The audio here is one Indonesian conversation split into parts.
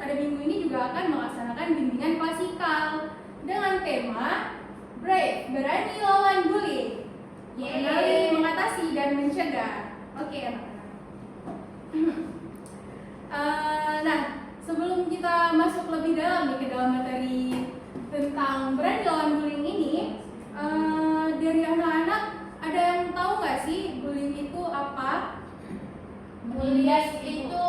pada minggu ini juga akan melaksanakan bimbingan klasikal dengan tema Brave, berani lawan bullying, mengenali, mengatasi, dan mencegah. Oke, anak-anak. Nah, sebelum kita masuk lebih dalam nih ke dalam materi tentang berani lawan bullying ini, dari anak-anak ada yang tahu nggak sih bullying itu apa? Bullying itu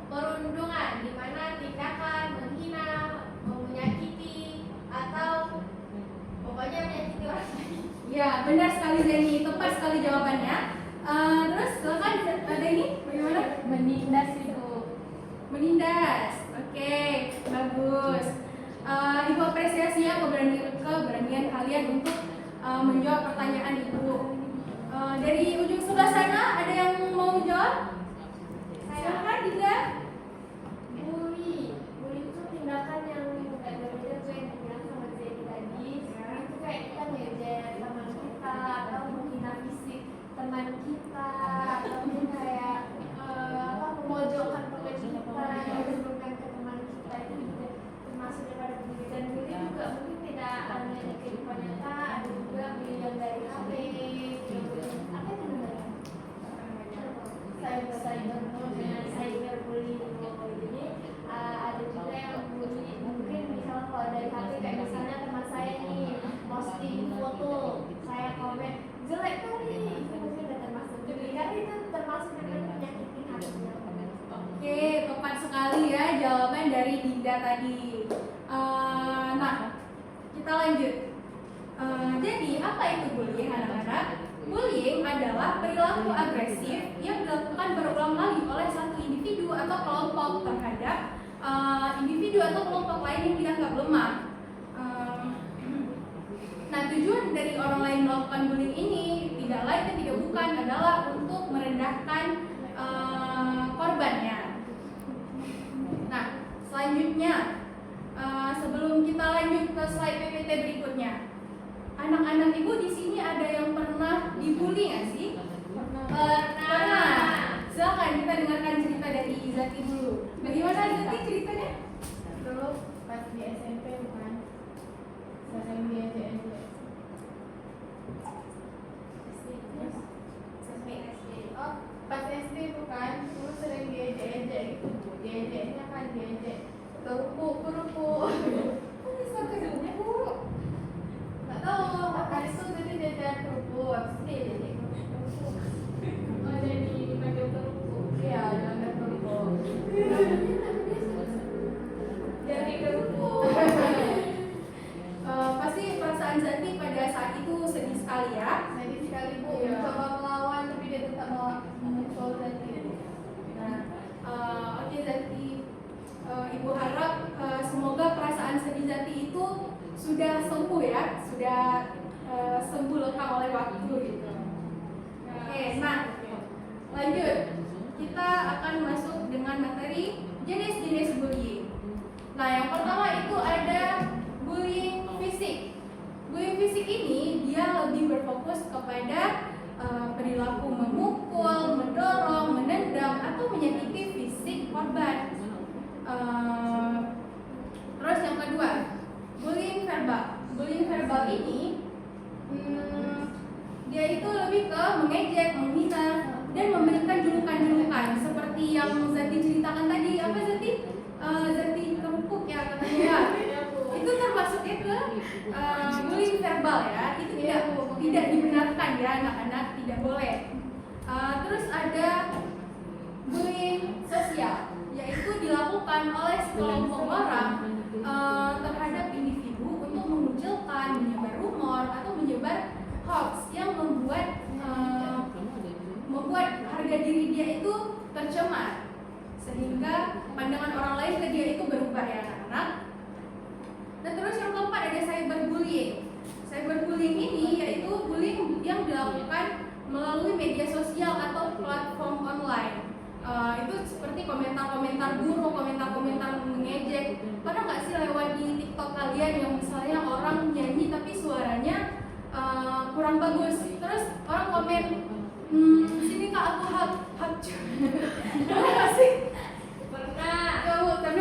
perundungan di mana tindakan menghina, menyakiti, atau pokoknya menyakiti orang lain. Ya, benar sekali Zeni, tepat sekali jawabannya. Terus silakan ada ini bagaimana? Menindas itu. Menindas. Oke, bagus. Ibu apresiasi ya keberanian kalian untuk menjawab pertanyaan Ibu. Dari ujung sebelah sana ada yang mau jawab? Silakan Dinda. Bully itu tindakan yang nggak berbeda tuh yang dibilang sama Zeni tadi. Itu kayak kita ngejek teman kita atau menghina fisik teman kita ataupun kayak memojokkan teman kita, menurunkan ke teman kita, itu juga termasuk daripada bully. Dan bully juga mungkin tidak hanya di kehidupan nyata, ada juga bully yang dari HP, apa itu namanya? Cyberbullying. Jadi ada juga yang bully mungkin misalnya kalau dari HP kayak misalnya teman saya nih posting foto, saya komen jelek kali, itu mungkin udah termasuk bully, karena itu termasuk dengan menyakitin hatinya. Oke, tepat sekali ya jawaban dari Dinda tadi. Nah, kita lanjut. Jadi apa itu bullying anak-anak? Bullying adalah perilaku agresif yang dilakukan berulang kali oleh satu individu atau kelompok terhadap individu atau kelompok lain yang dianggap lemah. Nah, tujuan dari orang lain melakukan bullying ini tidak lain dan tidak bukan adalah untuk merendahkan korbannya. Nah, selanjutnya sebelum kita lanjut ke slide PPT berikutnya, anak-anak Ibu di sini ada yang pernah dibully nggak sih? Pernah. Silakan kita dengarkan cerita dari Zati dulu. Bagaimana Zati ceritanya? Dulu pas di SMP bukan sering diajak-ajak. Oh, pas SD bukan, dulu sering diajak-ajak gitu Bu. Diajaknya kan diajak ke ruko. Kok bisa ke ruko? Nggak tahu, hari itu jadi jajan ke ruko, habis itu diajak ke ruko. Oh, jadi dipanggil ke ruko. Iya, dipanggil ke ruko. Jadi ke ruko. Pasti perasaan Zati pada saat itu sedih sekali ya. Sedih sekali Bu, mencoba melawan tapi dia tetap muncul Zati. Nah, oke Zati, Ibu harap semoga perasaan sedih Zati itu sudah sembuh ya, sudah sembuh lekang oleh waktu gitu. Oke, nah lanjut, kita akan masuk dengan materi jenis-jenis bullying. Nah, yang pertama itu ada bullying fisik. Bullying fisik ini dia lebih berfokus kepada perilaku memukul, mendorong, menendang, atau menyakiti fisik korban. Terus yang kedua, bullying verbal. Bullying verbal ini dia itu lebih ke mengejek, menghina, dan memberikan julukan-julukan seperti yang Zati ceritakan tadi. Apa Zati? Zati kerupuk ya katanya ya. Itu termasuknya ke bullying verbal ya. Itu tidak dibenarkan ya anak-anak, tidak boleh. Terus ada bullying sosial, yaitu dilakukan oleh sekelompok orang terhadap individu untuk mengucilkan, menyebar rumor atau menyebar hoax yang membuat harga diri dia itu tercemar sehingga pandangan orang lain ke dia itu berubah ya anak-anak. Dan terus yang keempat ada cyberbullying. Cyberbullying ini yaitu bullying yang dilakukan melalui media sosial atau platform online. Itu seperti komentar-komentar buruk, komentar-komentar mengejek. Pernah nggak sih lewat di TikTok kalian yang misalnya orang nyanyi tapi suaranya kurang bagus, terus orang komen sini kak aku hap pernah sih? Pernah. Kamu tapi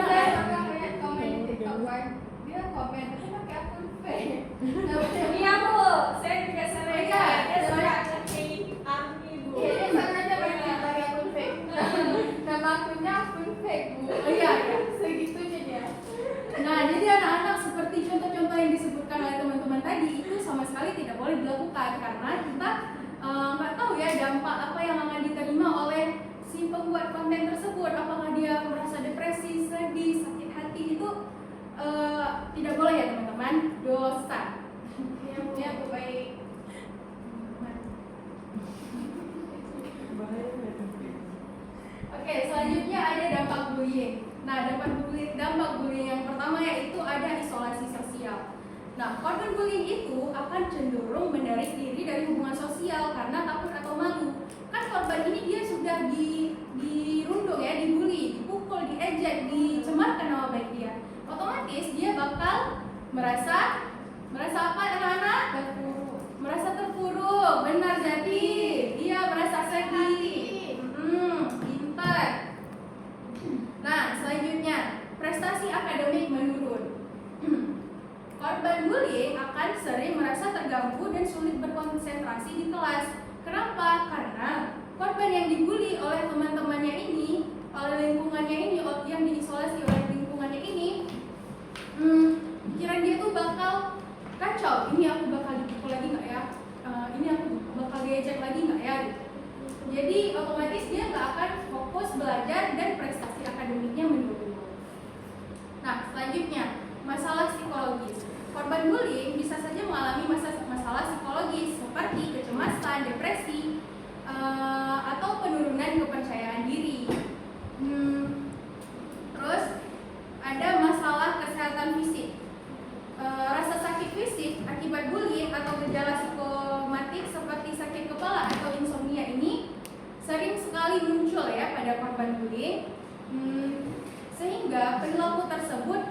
dampak bullying yang pertama yaitu ada isolasi sosial. Nah, korban bullying itu akan cenderung menarik diri dari hubungan sosial karena takut atau malu. Kan korban ini dia sudah dirundung ya, dibully, dipukul, diejek, dicemarkan nama baik dia. Otomatis dia bakal merasa apa anak-anak? Merasa terpuruk. Benar jadi. Dia merasa sedih. Pintar. Nah, selanjutnya prestasi akademik menurun. Korban bullying akan sering merasa terganggu dan sulit berkonsentrasi di kelas. Kenapa? Karena korban yang dibully oleh teman-temannya ini, oleh lingkungannya ini, yang diisolasi oleh lingkungannya ini, pikiran dia tuh bakal kacau. Ini aku bakal dipukul lagi nggak ya? Ini aku bakal diejek lagi nggak ya? Jadi otomatis dia nggak akan fokus belajar dan prestasi akademiknya menurun. Nah, selanjutnya masalah psikologis. Korban bullying bisa saja mengalami masalah psikologis seperti kecemasan, depresi, atau penurunan kepercayaan diri. Terus ada masalah kesehatan fisik. Rasa sakit fisik akibat bullying atau gejala psikosomatik seperti sakit kepala atau insomnia ini sering sekali muncul ya pada korban bullying. Sehingga perilaku tersebut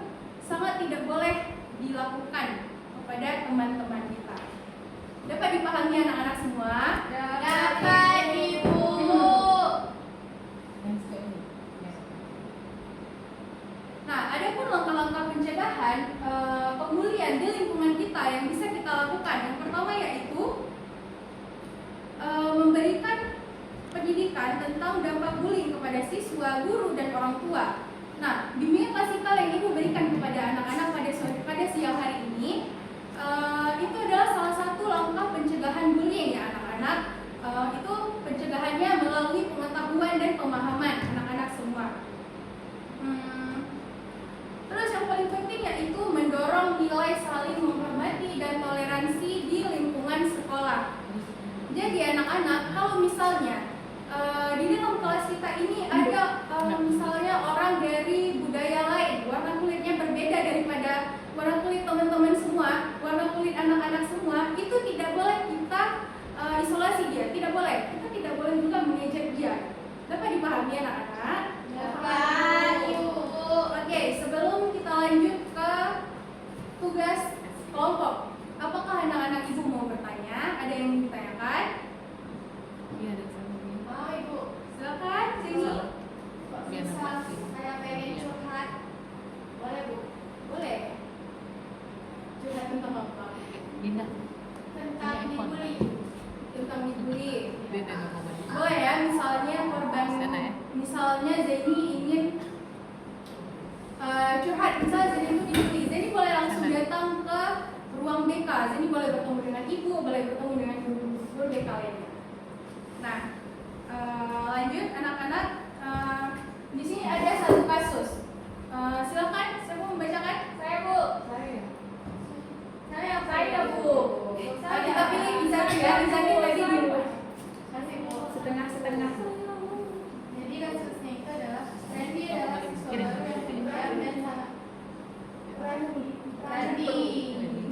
sangat tidak boleh dilakukan kepada teman-teman kita. Dapat dipahami anak-anak semua? Dapat, Ibu. Nah, ada pun langkah-langkah pencegahan pembulian di lingkungan kita yang bisa kita lakukan. Yang pertama yaitu memberikan pendidikan tentang dampak bullying kepada siswa, guru, dan orang tua. Nah, bimbingan klasikal yang Ibu berikan kepada anak-anak pada siang hari ini itu adalah salah satu langkah pencegahan bullying ya anak-anak. Itu pencegahannya melalui pengetahuan dan pemahaman anak-anak semua. Terus yang paling penting yaitu mendorong nilai saling menghormati dan toleransi di lingkungan sekolah. Jadi anak-anak, kalau misalnya di dalam kelas kita ini ada misalnya orang dari budaya lain, warna kulitnya berbeda daripada warna kulit teman-teman semua, warna kulit anak-anak semua, itu tidak boleh kita isolasi dia, tidak boleh. Kita tidak boleh juga mengejek dia. Dapat dipahami anak-anak? Dapat, Ibu. Oke, sebelum kita lanjut ke tugas kelompok, apakah anak-anak Ibu mau bertanya? Ada yang ingin ditanyakan? Iya, ada sama. Mau, Ibu. Silakan, sini. Kok bisa saya pengen curhat? Boleh, Bu? Boleh. Curhat tentang apa? Dinda. Tentang dibully. Tentang dibully. Beda nggak mau maju. Boleh ya, misalnya korban, Sana ya. misalnya Zeni ingin curhat, misalnya Zeni itu dibully, Zeni boleh langsung Sana. datang ke ruang BK, Zeni boleh bertemu dengan ibu, boleh bertemu dengan guru BK lainnya. Nah, lanjut anak-anak, di sini ada satu kasus. Silakan, saya mau membacakan. Saya Bu. Saya Bu. Kita pilih bisa ya, bisa tadi di rumah. Kasih, Bu. Setengah-setengah. Jadi kasusnya itu adalah Randy adalah siswa baru yang pendiam dan sangat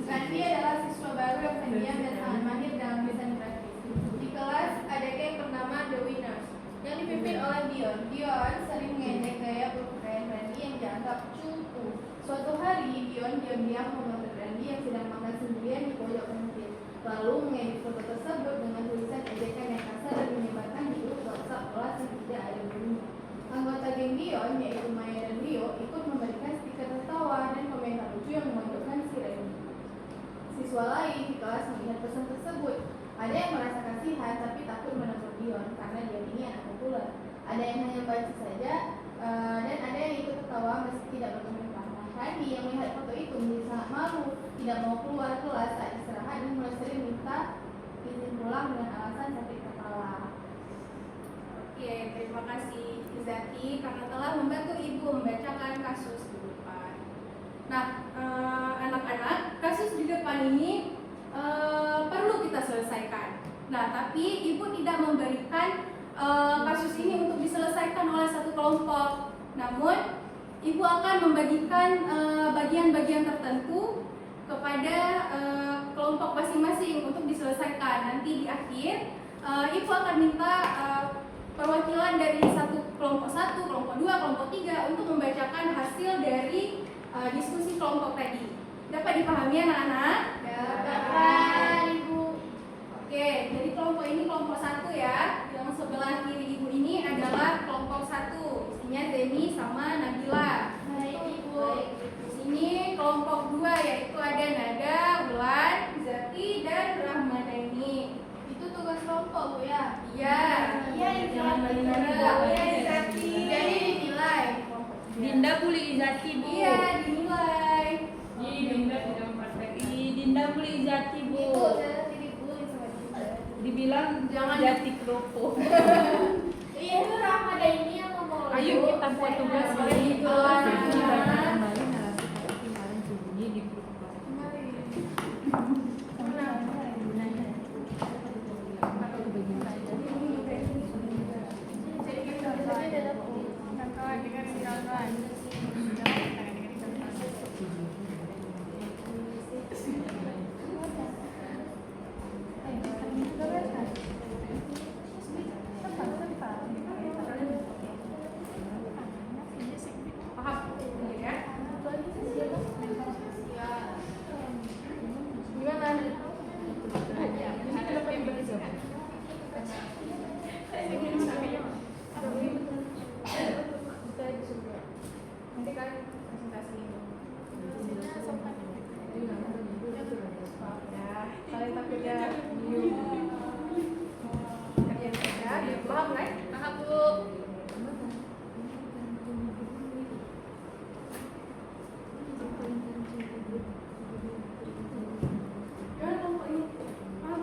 Randy adalah siswa baru yang pendiam dan sangat mahir dalam desain grafis. Di kelas ada geng bernama The Winners yang dipimpin oleh Dion. Dion sering mengejek gaya berpakaian Randy yang dianggap cupu. Suatu hari Dion diam-diam memotret Randy yang sedang makan sendirian di pojok kantin, lalu mengedit foto tersebut dengan tulisan ejekan yang kasar dan menyebarkan di grup WhatsApp kelas yang tidak ada gurunya. Anggota geng Dion, yaitu Maya dan Rio, ikut memberikan stiker tertawa dan komentar lucu yang memojokkan si Randy. Siswa lain di kelas melihat pesan tersebut. Ada yang merasa kasihan tapi takut menegur Dion karena dia ini anak populer. Ada yang hanya baca saja dan ada yang ikut tertawa meski tidak berkomentar. Nah, Randy yang melihat foto itu menjadi sangat malu, tidak mau keluar kelas saat istirahat dan mulai sering minta izin pulang dengan alasan sakit kepala. Oke, terima kasih Izati karena telah membantu Ibu membacakan kasus di depan. Nah, anak-anak, kasus di depan ini perlu kita selesaikan. Nah, tapi Ibu tidak memberikan kasus ini untuk diselesaikan oleh satu kelompok. Namun, Ibu akan membagikan bagian-bagian tertentu kepada kelompok masing-masing untuk diselesaikan. Nanti di akhir Ibu akan minta perwakilan dari kelompok 1, kelompok 2, kelompok 3 untuk membacakan hasil dari diskusi kelompok tadi. Dapat dipahami anak-anak? Dapat, Ibu. Oke, jadi kelompok ini kelompok 1 ya. Yang sebelah kiri Ibu ini adalah kelompok 1. Isinya Zeni sama Nabila. Baik, Ibu. Di sini kelompok 2 yaitu ada Nada, Wulan, Zati, dan Rahmadaini. Itu tugas kelompok, Bu ya? Iya. Iya, Ibu. Jangan Nada. Iya, Zati. Jadi dinilai. Dinda boleh izati bu. Iya, dinilai. Dinda tidak mempraktekkan. Dinda boleh izati bu. Itu saya jadi bully sama Dinda. Dibilang Jangan jati keropok. Iya, itu Rahmada ini yang ngomong. Ayo kita buat tugas Saya- ini. Saya- Jadi baca kembali narasi tadi kemarin sembunyi di grup kelas. Paham? Ya. Gimana? Nanti kalian presentasi itu. Ya, kalian takutnya kerjaan saja, biar paham kan? Paham, Bu. Gimana kelompok ini? Paham?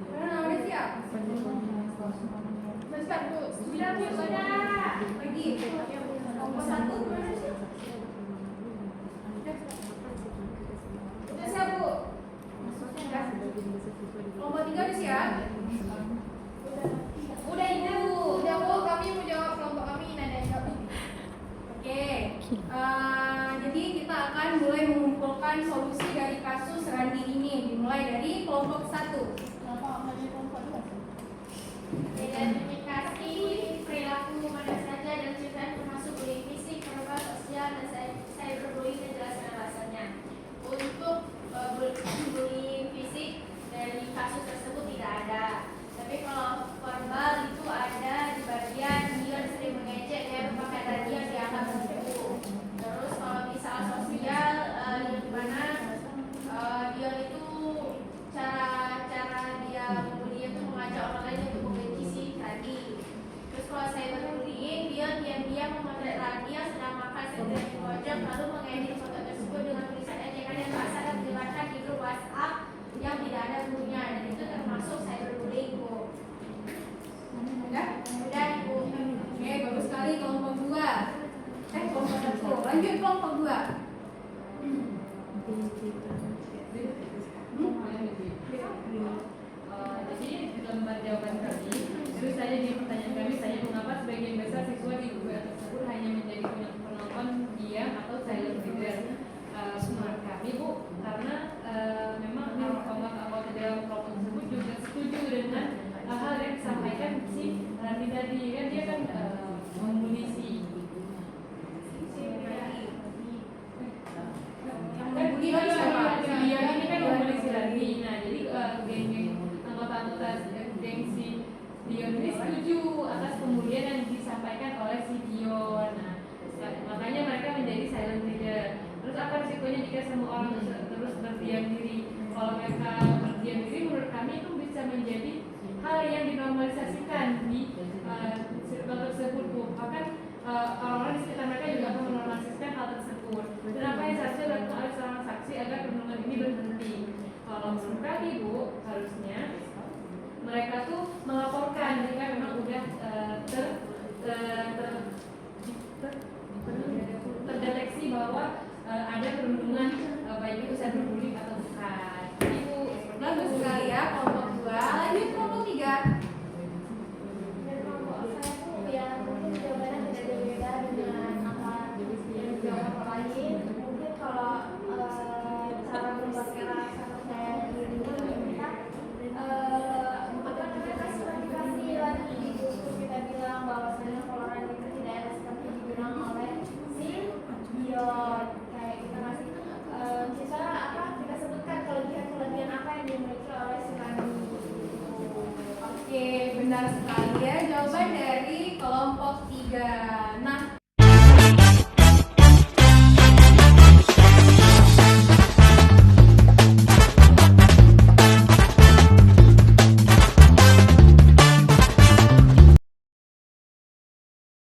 Gimana, udah siap? Cepat, Bu. Bilang, Bu, sudah. Pergi. Kelompok 1 gimana sih? Udah siap, Bu? Udah. Kelompok 3 udah siap? Udah, Ibu. Udah, Bu, kami mau jawab kelompok kami Nada yang jawab. Oke. Jadi kita akan mulai mengumpulkan solusi dari kasus Randi ini. Dimulai dari kelompok 1. Identifikasi perilaku mana saja dan ceritaan termasuk bullying fisik, verbal, sosial, dan cyberbullying dan jelaskan alasannya. Untuk bullying fisik dari kasus tersebut tidak ada. Tapi kalau verbal itu ada di bagian dia sering mengejek dan memakai tadi yang dianggap membuku. Terus kalau misal sosial yang dimana dia itu cara dia membuli itu mengajak orang lain untuk membenci si tadi. Terus kalau cyberbullying dia diam-diam memotret Rani yang sedang makan sendiri di pojok lalu mengedit foto tersebut dengan tulisan ejekan yang tak sadar menyebarkan di grup WhatsApp yang tidak ada bunyinya, dan itu termasuk cyberbullying, Bu. Udah? Udah, Ibu. Oke, bagus sekali kelompok 2. Kelompok 1. Lanjut kelompok 2. Jadi di lembar jawaban kami, terus saya di pertanyaan kami, saya mengapa sebagian besar siswa di UGM tersebut hanya menjadi penonton diam atau silent reader? Menurut kami, Bu, karena memang anggota dalam kelompok tersebut juga setuju dengan hal yang disampaikan si Rani tadi, kan dia kan membuli si Membuli siapa? dia ini kan membuli si Rani. Nah, jadi geng-geng anggota-anggota geng si Dion ini setuju atas pembulian yang disampaikan oleh si Dion. Nah, makanya mereka menjadi silent reader. Terus apa risikonya jika semua orang terus berdiam diri? Kalau mereka berdiam diri, menurut kami itu bisa menjadi hal yang dinormalisasikan di circle tersebut, Bu. Bahkan orang-orang di sekitar mereka juga akan menormalisasikan hal tersebut. Dan apa yang seharusnya dilakukan oleh seorang saksi agar perundungan ini berhenti? Kalau mendekati Bu, harusnya mereka tuh melaporkan jika memang udah terdeteksi bahwa ada perundungan baik itu cyberbullying atau bukan. Ibu Bagus sekali ya kelompok 2. Lanjut kelompok 3. Dan kelompok saya tuh ya mungkin jawabannya tidak jauh beda dengan apa yang dijawab orang lain. Mungkin kalau cara membuat karakter saya ini kita apa namanya kasih motivasi lagi gitu. Terus kita bilang bahwasanya toleran itu tidak ada seperti dibilang oleh si Dion. Kayak kita kasih kita apa kita sebutkan kelebihan apa yang dimiliki oleh si Rani. Oke, benar sekali ya jawaban dari kelompok 3.